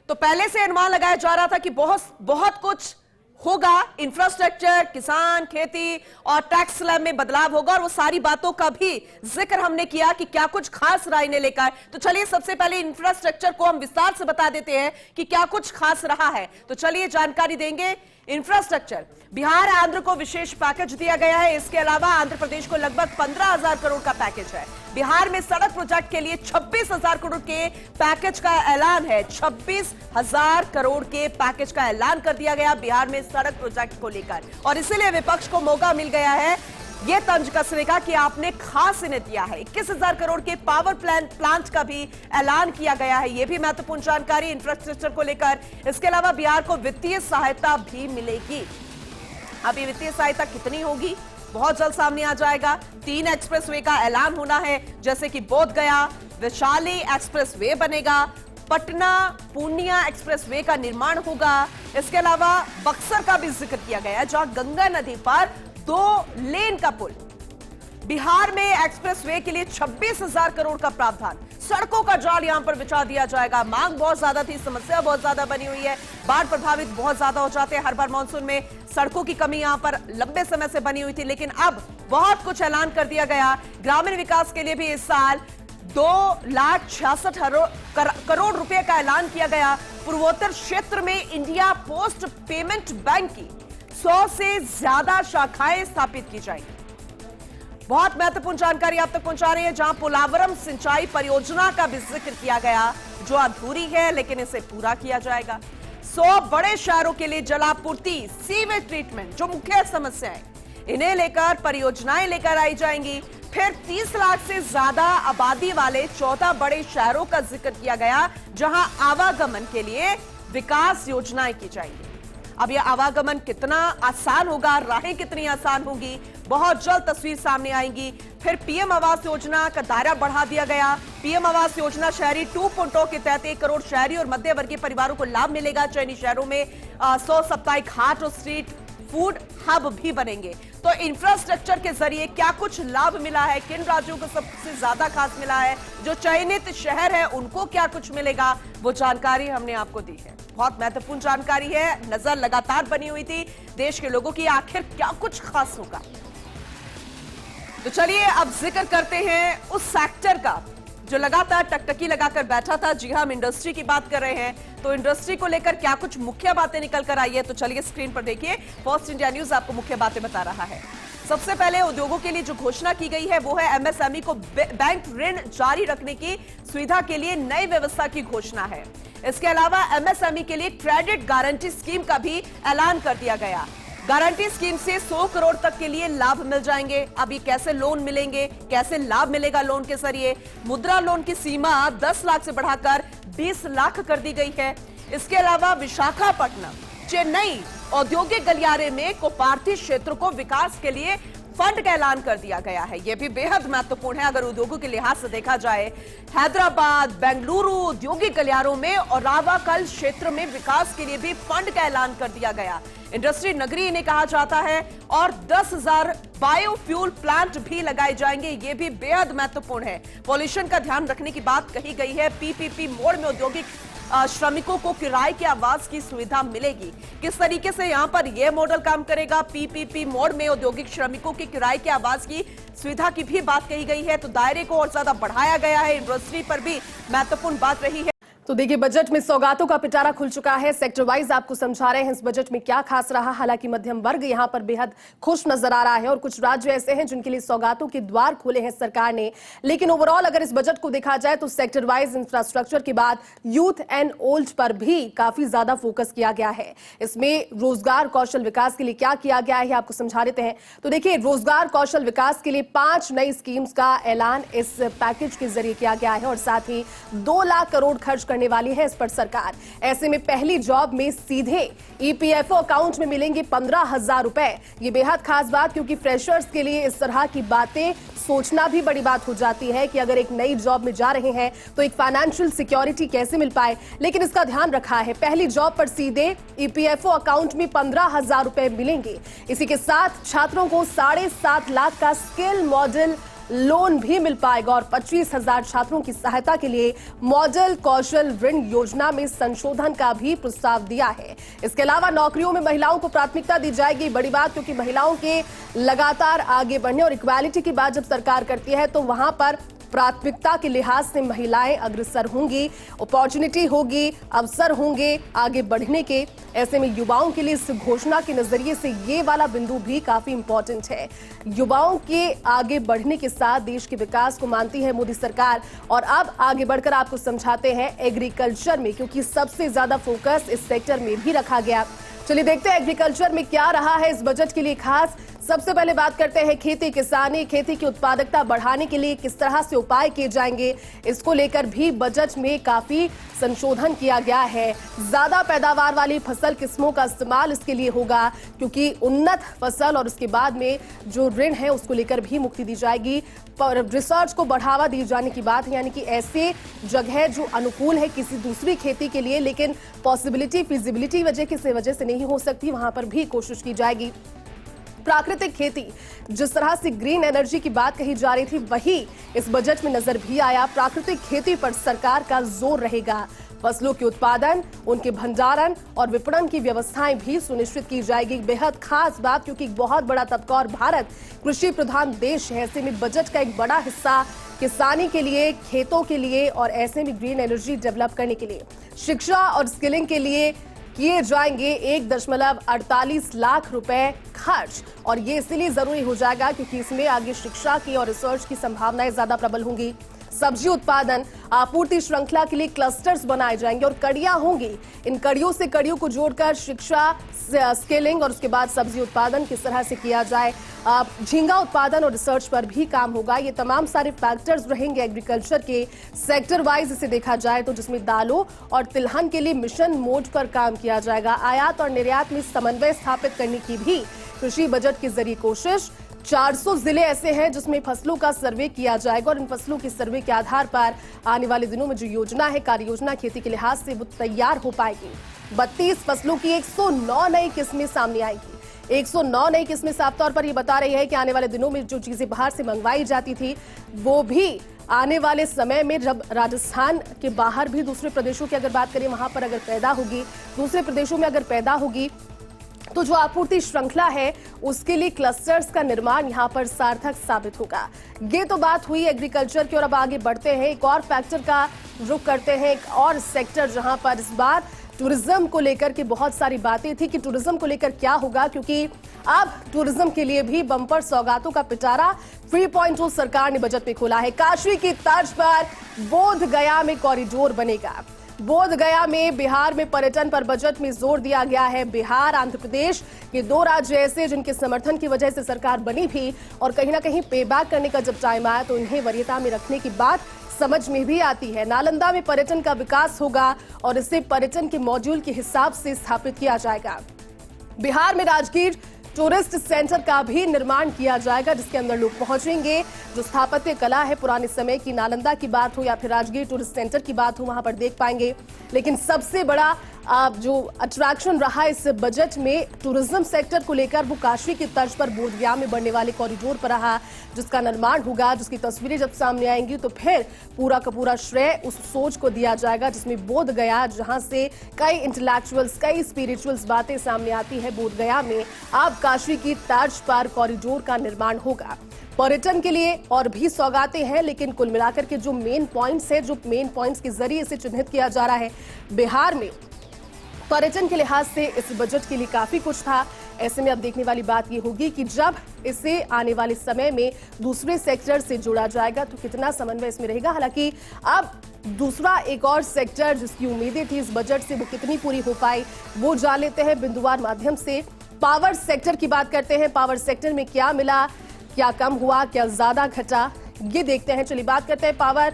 तो पहले से अनुमान लगाया जा रहा था कि बहुत बहुत कुछ होगा, इंफ्रास्ट्रक्चर, किसान, खेती और टैक्स स्लैब में बदलाव होगा, और वो सारी बातों का भी जिक्र हमने किया कि क्या कुछ खास राय ने लेकर। तो चलिए सबसे पहले इंफ्रास्ट्रक्चर को हम विस्तार से बता देते हैं कि क्या कुछ खास रहा है। तो चलिए जानकारी देंगे। इंफ्रास्ट्रक्चर, बिहार आंध्र को विशेष पैकेज दिया गया है। इसके अलावा आंध्र प्रदेश को लगभग 15,000 करोड़ का पैकेज है। बिहार में सड़क प्रोजेक्ट के लिए 26,000 करोड़ के पैकेज का ऐलान है। 26,000 करोड़ के पैकेज का ऐलान कर दिया गया बिहार में सड़क प्रोजेक्ट को लेकर, और इसीलिए विपक्ष को मौका मिल गया है यह तंज कसने का कि आपने खास इन्हें दिया है। 21,000 करोड़ के पावर प्लांट का भी ऐलान किया गया है। यह भी महत्वपूर्ण जानकारी इंफ्रास्ट्रक्चर को लेकर। इसके अलावा बिहार को वित्तीय सहायता भी मिलेगी। अब ये वित्तीय सहायता कितनी होगी बहुत जल्द सामने आ जाएगा। 3 एक्सप्रेसवे का ऐलान होना है, जैसे कि बोध गया वैशाली एक्सप्रेसवे बनेगा, पटना पूर्णिया एक्सप्रेसवे का निर्माण होगा। इसके अलावा बक्सर का भी जिक्र किया गया है, जहां गंगा नदी पर 2 लेन का पुल। बिहार में एक्सप्रेसवे के लिए 26,000 करोड़ का प्रावधान। सड़कों का जाल यहां पर बिछा दिया जाएगा। मांग बहुत ज्यादा थी, समस्या बहुत ज्यादा बनी हुई है, बाढ़ प्रभावित बहुत ज्यादा हो जाते हैं हर बार मानसून में। सड़कों की कमी यहां पर लंबे समय से बनी हुई थी, लेकिन अब बहुत कुछ ऐलान कर दिया गया। ग्रामीण विकास के लिए भी इस साल 2,66,000 करोड़ रुपए का ऐलान किया गया। पूर्वोत्तर क्षेत्र में इंडिया पोस्ट पेमेंट बैंक की 100 से ज्यादा शाखाएं स्थापित की जाएंगी। बहुत महत्वपूर्ण जानकारी आप तक पहुंचा रहे हैं, जहां पोलावरम सिंचाई परियोजना का भी जिक्र किया गया, जो अधूरी है लेकिन इसे पूरा किया जाएगा। 100 बड़े शहरों के लिए जलापूर्ति, सीवेज ट्रीटमेंट जो मुख्य समस्याएं, इन्हें लेकर परियोजनाएं लेकर आई जाएंगी। फिर 30 लाख से ज्यादा आबादी वाले 14 बड़े शहरों का जिक्र किया गया, जहां आवागमन के लिए विकास योजनाएं की जाएंगी। अब यह आवागमन कितना आसान होगा, राहें कितनी आसान होगी, बहुत जल्द तस्वीर सामने आएंगी। फिर पीएम आवास योजना का दायरा बढ़ा दिया गया। पीएम आवास योजना शहरी 2.0 के तहत 1 करोड़ शहरी और मध्य वर्गीय परिवारों को लाभ मिलेगा। चयनी शहरों में 100 साप्ताहिक हाट और स्ट्रीट फूड हब भी बनेंगे। तो इंफ्रास्ट्रक्चर के जरिए क्या कुछ लाभ मिला है, किन राज्यों को सबसे ज्यादा खास मिला है, जो चयनित शहर है उनको क्या कुछ मिलेगा, वो जानकारी हमने आपको दी है। बहुत महत्वपूर्ण जानकारी है, नजर लगातार बनी हुई थी देश के लोगों की, आखिर क्या कुछ खास होगा। तो चलिए अब जिक्र करते हैं उस सेक्टर का जो लगातार टकटकी लगाकर बैठा था। जी हां, हम इंडस्ट्री की बात कर रहे हैं। तो इंडस्ट्री को लेकर क्या कुछ मुख्य बातें निकल कर आई है, तो चलिए स्क्रीन पर देखिए। फर्स्ट इंडिया न्यूज आपको मुख्य बातें बता रहा है। सबसे पहले उद्योगों के लिए जो घोषणा की गई है वो है एमएसएमई को बैंक ऋण जारी रखने की सुविधा के लिए नई व्यवस्था की घोषणा है। इसके अलावा एमएसएमई के लिए क्रेडिट गारंटी स्कीम का भी ऐलान कर दिया गया। गारंटी स्कीम से 100 करोड़ तक के लिए लाभ मिल जाएंगे। अब ये कैसे लोन मिलेंगे, कैसे लाभ मिलेगा लोन के जरिए? मुद्रा लोन की सीमा 10 लाख से बढ़ाकर 20 लाख कर दी गई है। इसके अलावा विशाखापट्टनम, चेन्नई औद्योगिक गलियारे में कोपार्थी क्षेत्र को विकास के लिए फंड का ऐलान कर दिया गया है। यह भी बेहद महत्वपूर्ण है अगर उद्योगों के लिहाज से देखा जाए। हैदराबाद, बेंगलुरु औद्योगिक गलियारों में और रावाकल क्षेत्र में विकास के लिए भी फंड का ऐलान कर दिया गया। इंडस्ट्री नगरी इन्हें कहा जाता है, और 10,000 बायोफ्यूल प्लांट भी लगाए जाएंगे। यह भी बेहद महत्वपूर्ण है। पॉल्यूशन का ध्यान रखने की बात कही गई है। पीपीपी मोड में औद्योगिक श्रमिकों को किराए के आवास की सुविधा मिलेगी। किस तरीके से यहां पर यह मॉडल काम करेगा? पीपीपी मोड में औद्योगिक श्रमिकों के किराए के आवास की सुविधा की भी बात कही गई है। तो दायरे को और ज्यादा बढ़ाया गया है। इंडस्ट्री पर भी महत्वपूर्ण बात रही है। तो देखिए, बजट में सौगातों का पिटारा खुल चुका है। सेक्टर वाइज आपको समझा रहे हैं इस बजट में क्या खास रहा। हालांकि मध्यम वर्ग यहां पर बेहद खुश नजर आ रहा है, और कुछ राज्य ऐसे हैं जिनके लिए सौगातों के द्वार खोले हैं सरकार ने। लेकिन ओवरऑल अगर इस बजट को देखा जाए तो सेक्टर वाइज इंफ्रास्ट्रक्चर के बाद यूथ एंड ओल्ड पर भी काफी ज्यादा फोकस किया गया है। इसमें रोजगार कौशल विकास के लिए क्या किया गया है आपको समझा देते हैं। तो देखिए, रोजगार कौशल विकास के लिए 5 नई स्कीम्स का ऐलान इस पैकेज के जरिए किया गया है, और साथ ही 2 लाख करोड़ खर्च करने वाली है इस पर सरकार। ऐसे में पहली जॉब में सीधे ईपीएफओ अकाउंट में मिलेंगे 15,000 रुपए। ये बेहद खास बात, क्योंकि फ्रेशर्स के लिए इस तरह की बातें सोचना भी बड़ी बात हो जाती है कि अगर एक नई जॉब में जा रहे हैं तो एक फाइनेंशियल सिक्योरिटी कैसे मिल पाए। लेकिन इसका ध्यान रखा है, पहली जॉब पर सीधे ईपीएफओ अकाउंट में 15,000 रुपए मिलेंगे। इसी के साथ छात्रों को 7.5 लाख का स्किल मॉडल लोन भी मिल पाएगा और 25,000 छात्रों की सहायता के लिए मॉडल कौशल ऋण योजना में संशोधन का भी प्रस्ताव दिया है। इसके अलावा नौकरियों में महिलाओं को प्राथमिकता दी जाएगी। बड़ी बात, क्योंकि महिलाओं के लगातार आगे बढ़ने और इक्वालिटी की बात जब सरकार करती है तो वहां पर प्राथमिकता के लिहाज से महिलाएं अग्रसर होंगी, अपॉर्चुनिटी होगी, अवसर होंगे आगे बढ़ने के। ऐसे में युवाओं के लिए इस घोषणा के नजरिए से ये वाला बिंदु भी काफी इंपॉर्टेंट है। युवाओं के आगे बढ़ने के साथ देश के विकास को मानती है मोदी सरकार। और अब आगे बढ़कर आपको समझाते हैं एग्रीकल्चर में, क्योंकि सबसे ज्यादा फोकस इस सेक्टर में भी रखा गया। चलिए देखते हैं एग्रीकल्चर में क्या रहा है इस बजट के लिए खास। सबसे पहले बात करते हैं खेती किसानी, खेती की उत्पादकता बढ़ाने के लिए किस तरह से उपाय किए जाएंगे, इसको लेकर भी बजट में काफी संशोधन किया गया है। ज्यादा पैदावार वाली फसल किस्मों का इस्तेमाल इसके लिए होगा, क्योंकि उन्नत फसल और उसके बाद में जो ऋण है उसको लेकर भी मुक्ति दी जाएगी। रिसर्च को बढ़ावा दिए जाने की बात है, यानी कि ऐसे जगह जो अनुकूल है किसी दूसरी खेती के लिए, लेकिन पॉसिबिलिटी फिजिबिलिटी किसी वजह से नहीं हो सकती, वहां पर भी कोशिश की जाएगी। प्राकृतिक खेती, जिस तरह से ग्रीन एनर्जी की बात कही जा रही थी, वही इस बजट में नजर भी आया। प्राकृतिक खेती पर सरकार का जोर रहेगा। फसलों के उत्पादन, उनके भंडारण और विपणन की व्यवस्थाएं भी सुनिश्चित की जाएगी। बेहद खास बात, क्योंकि एक बहुत बड़ा तबका और भारत कृषि प्रधान देश है। ऐसे में बजट का एक बड़ा हिस्सा किसानी के लिए, खेतों के लिए और ऐसे में ग्रीन एनर्जी डेवलप करने के लिए, शिक्षा और स्किलिंग के लिए किए जाएंगे 1.48 लाख रुपए खर्च। और ये इसलिए जरूरी हो जाएगा क्योंकि इसमें आगे शिक्षा की और रिसर्च की संभावनाएं ज्यादा प्रबल होंगी। सब्जी उत्पादन आपूर्ति श्रृंखला के लिए क्लस्टर्स बनाए जाएंगे और कड़ियां होंगी। इन कड़ियों से कड़ियों को जोड़कर शिक्षा, स्किलिंग और उसके बाद सब्जी उत्पादन किस तरह से किया जाए, झींगा उत्पादन और रिसर्च पर भी काम होगा। ये तमाम सारे फैक्टर्स रहेंगे एग्रीकल्चर के सेक्टर वाइज इसे देखा जाए तो, जिसमें दालों और तिलहन के लिए मिशन मोड पर काम किया जाएगा। आयात और निर्यात में समन्वय स्थापित करने की भी कृषि बजट के जरिए कोशिश। 400 जिले ऐसे हैं जिसमें फसलों का सर्वे किया जाएगा और इन फसलों के सर्वे के आधार पर आने वाले दिनों में जो योजना है, कार्य योजना खेती के लिहाज से वो तैयार हो पाएगी। 32 फसलों की 109 नई किस्में सामने आएगी। 109 नई किस्में साफ तौर पर ये बता रही है कि आने वाले दिनों में जो चीजें बाहर से मंगवाई जाती थी वो भी आने वाले समय में, जब राजस्थान के बाहर भी दूसरे प्रदेशों की अगर बात करें, वहां पर अगर पैदा होगी, दूसरे प्रदेशों में अगर पैदा होगी, तो जो आपूर्ति श्रृंखला है उसके लिए क्लस्टर्स का निर्माण यहां पर सार्थक साबित होगा। ये तो बात हुई एग्रीकल्चर की, और अब आगे बढ़ते हैं, एक और फैक्टर का रुख करते हैं, एक और सेक्टर जहां पर इस बार टूरिज्म को लेकर के बहुत सारी बातें थी कि टूरिज्म को लेकर क्या होगा, क्योंकि अब टूरिज्म के लिए भी बम्पर सौगातों का पिटारा 3.0 सरकार ने बजट में खोला है। काशी की तर्ज पर बोध गया में कॉरिडोर बनेगा। बोध गया में बिहार में पर्यटन पर बजट में जोर दिया गया है। बिहार, आंध्र प्रदेश, ये दो राज्य ऐसे जिनके समर्थन की वजह से सरकार बनी भी, और कहीं ना कहीं पे बैक करने का जब टाइम आया तो इन्हें वरीयता में रखने की बात समझ में भी आती है। नालंदा में पर्यटन का विकास होगा और इसे पर्यटन के मॉड्यूल के हिसाब से स्थापित किया जाएगा। बिहार में राजगीर टूरिस्ट सेंटर का भी निर्माण किया जाएगा, जिसके अंदर लोग पहुंचेंगे। जो स्थापत्य कला है पुराने समय की, नालंदा की बात हो या फिर राजगीर टूरिस्ट सेंटर की बात हो, वहां पर देख पाएंगे। लेकिन सबसे बड़ा जो अट्रैक्शन रहा इस बजट में टूरिज्म सेक्टर को लेकर, वो काशी की तर्ज पर बोध गया में बनने वाले कॉरिडोर पर रहा, जिसका निर्माण होगा, जिसकी तस्वीरें जब सामने आएंगी तो फिर पूरा का पूरा श्रेय उस सोच को दिया जाएगा जिसमें बोध गया, जहां से कई इंटेलेक्चुअल्स, कई स्पिरिचुअल्स बातें सामने आती है। बोध गया में अब काशी की तर्ज पर कॉरिडोर का निर्माण होगा। पर्यटन के लिए और भी सौगातें हैं, लेकिन कुल मिलाकर के जो मेन पॉइंट्स है, जो मेन पॉइंट्स के जरिए इसे चिन्हित किया जा रहा है, बिहार में पर्यटन के लिहाज से इस बजट के लिए काफी कुछ था। ऐसे में अब देखने वाली बात यह होगी कि जब इसे आने वाले समय में दूसरे सेक्टर से जोड़ा जाएगा तो कितना समन्वय इसमें रहेगा। हालांकि अब दूसरा एक और सेक्टर जिसकी उम्मीदें थी इस बजट से, वो कितनी पूरी हो पाई वो जान लेते हैं बिंदुवार माध्यम से। पावर सेक्टर की बात करते हैं। पावर सेक्टर में क्या मिला, क्या कम हुआ, क्या ज्यादा घटा, ये देखते हैं। चलिए बात करते हैं पावर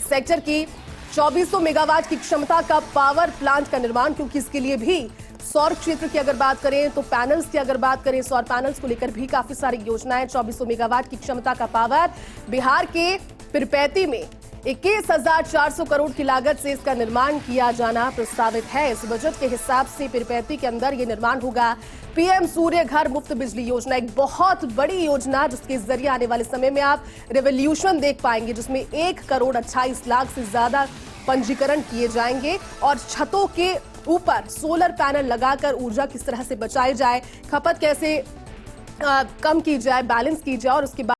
सेक्टर की। 2400 मेगावाट की क्षमता का पावर प्लांट का निर्माण, क्योंकि इसके लिए भी सौर क्षेत्र की अगर बात करें तो पैनल्स की अगर बात करें, सौर पैनल्स को लेकर भी काफी सारी योजनाएं। 2400 मेगावाट की क्षमता का पावर बिहार के पिरपैती में 21,400 करोड़ की लागत से इसका निर्माण किया जाना प्रस्तावित है। इस बजट के हिसाब से पीरपैंती के अंदर ये निर्माण होगा। पीएम सूर्य घर मुफ्त बिजली योजना एक बहुत बड़ी योजना, जिसके जरिए आने वाले समय में आप रेवोल्यूशन देख पाएंगे, जिसमें 1,28,00,000 से ज्यादा पंजीकरण किए जाएंगे और छतों के ऊपर सोलर पैनल लगाकर ऊर्जा किस तरह से बचाई जाए, खपत कैसे कम की जाए, बैलेंस की जाए और उसके बाद